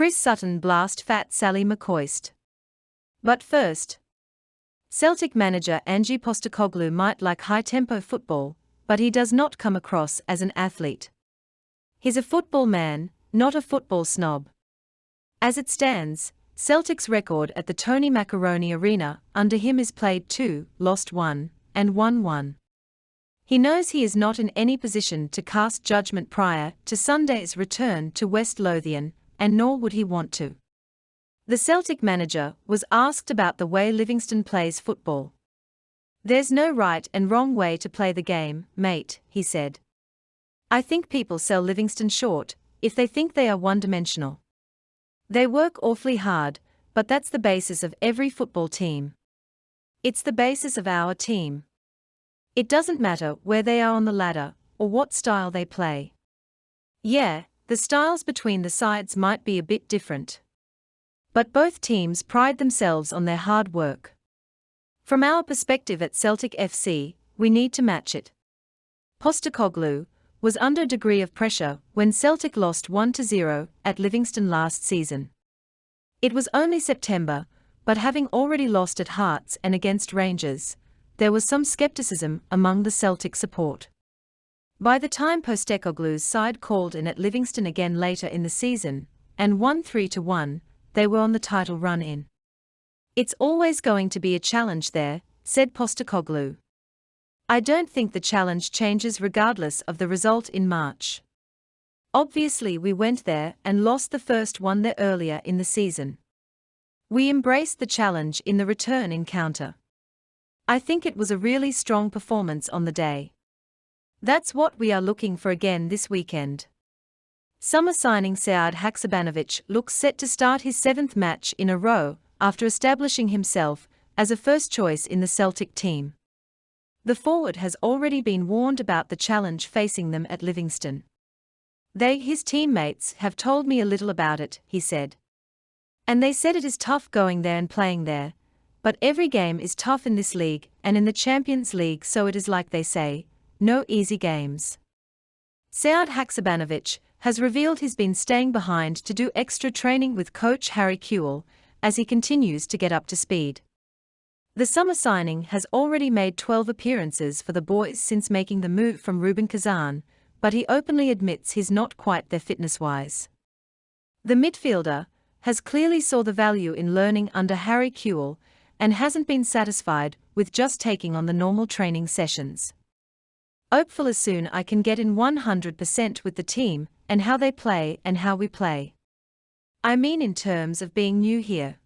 Chris Sutton blast fat Sally McCoist. But first, Celtic manager Ange Postecoglou might like high-tempo football, but he does not come across as an athlete. He's a football man, not a football snob. As it stands, Celtic's record at the Tony Macaroni Arena under him is played 2, lost 1, and won 1. He knows he is not in any position to cast judgment prior to Sunday's return to West Lothian, and nor would he want to. The Celtic manager was asked about the way Livingston plays football. "There's no right and wrong way to play the game, mate," he said. "I think people sell Livingston short if they think they are one-dimensional. They work awfully hard, but that's the basis of every football team. It's the basis of our team. It doesn't matter where they are on the ladder, or what style they play. Yeah, the styles between the sides might be a bit different. But both teams pride themselves on their hard work. From our perspective at Celtic FC, we need to match it." Postecoglou was under a degree of pressure when Celtic lost 1-0 at Livingston last season. It was only September, but having already lost at Hearts and against Rangers, there was some scepticism among the Celtic support. By the time Postecoglou's side called in at Livingston again later in the season, and won 3-1, they were on the title run-in. "It's always going to be a challenge there," said Postecoglou. "I don't think the challenge changes regardless of the result in March. Obviously we went there and lost the first one there earlier in the season. We embraced the challenge in the return encounter. I think it was a really strong performance on the day. That's what we are looking for again this weekend." Summer signing Haksabanovic looks set to start his 7th match in a row after establishing himself as a first choice in the Celtic team. The forward has already been warned about the challenge facing them at Livingston. "His teammates, have told me a little about it," he said. "And they said it is tough going there and playing there, but every game is tough in this league and in the Champions League, so it is like they say, no easy games." Haksabanovic has revealed he's been staying behind to do extra training with coach Harry Kewell as he continues to get up to speed. The summer signing has already made 12 appearances for the boys since making the move from Rubin Kazan, but he openly admits he's not quite there fitness-wise. The midfielder has clearly saw the value in learning under Harry Kewell and hasn't been satisfied with just taking on the normal training sessions. "Hopeful as soon I can get in 100% with the team and how they play and how we play. I mean in terms of being new here.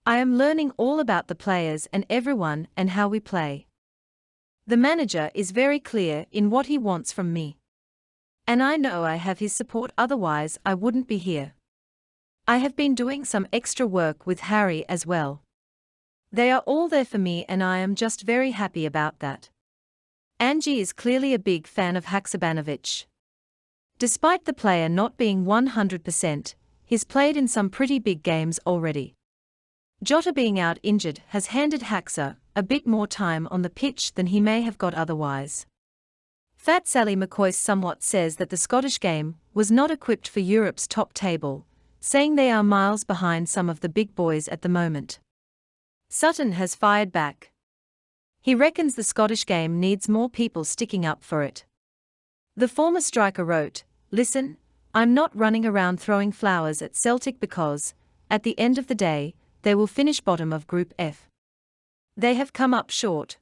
I am learning all about the players and everyone and how we play. The manager is very clear in what he wants from me. And I know I have his support, otherwise I wouldn't be here. I have been doing some extra work with Harry as well. They are all there for me and I am just very happy about that." Ange is clearly a big fan of Haksabanovic. Despite the player not being 100%, he's played in some pretty big games already. Jota being out injured has handed Haksa a bit more time on the pitch than he may have got otherwise. Fat Sally McCoist somewhat says that the Scottish game was not equipped for Europe's top table, saying they are miles behind some of the big boys at the moment. Sutton has fired back. He reckons the Scottish game needs more people sticking up for it. The former striker wrote, "Listen, I'm not running around throwing flowers at Celtic because, at the end of the day, they will finish bottom of Group F. They have come up short.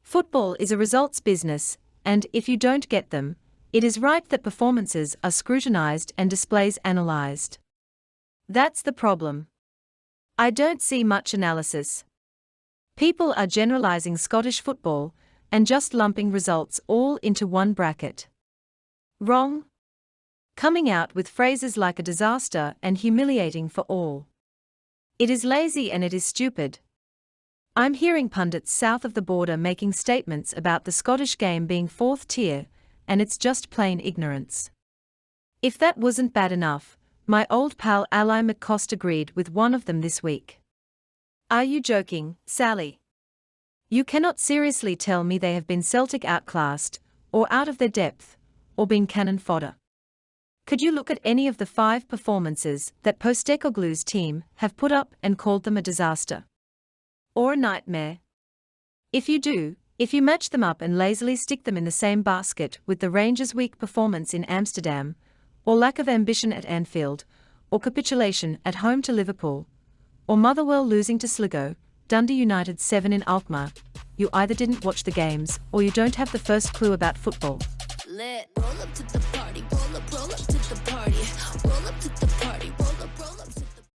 Football is a results business, and if you don't get them, it is right that performances are scrutinized and displays analyzed. That's the problem. I don't see much analysis. People are generalizing Scottish football and just lumping results all into one bracket. Wrong. Coming out with phrases like a disaster and humiliating for all. It is lazy and it is stupid. I'm hearing pundits south of the border making statements about the Scottish game being 4th tier, and it's just plain ignorance. If that wasn't bad enough, my old pal ally McCoist agreed with one of them this week. Are you joking, Sally? You cannot seriously tell me they have been Celtic outclassed, or out of their depth, or been cannon fodder. Could you look at any of the 5 performances that Postecoglou's team have put up and called them a disaster? Or a nightmare? If you do, if you match them up and lazily stick them in the same basket with the Rangers' weak performance in Amsterdam, or lack of ambition at Anfield, or capitulation at home to Liverpool, or Motherwell losing to Sligo, Dundee United 7 in Alkmaar, you either didn't watch the games or you don't have the first clue about football. Roll up to the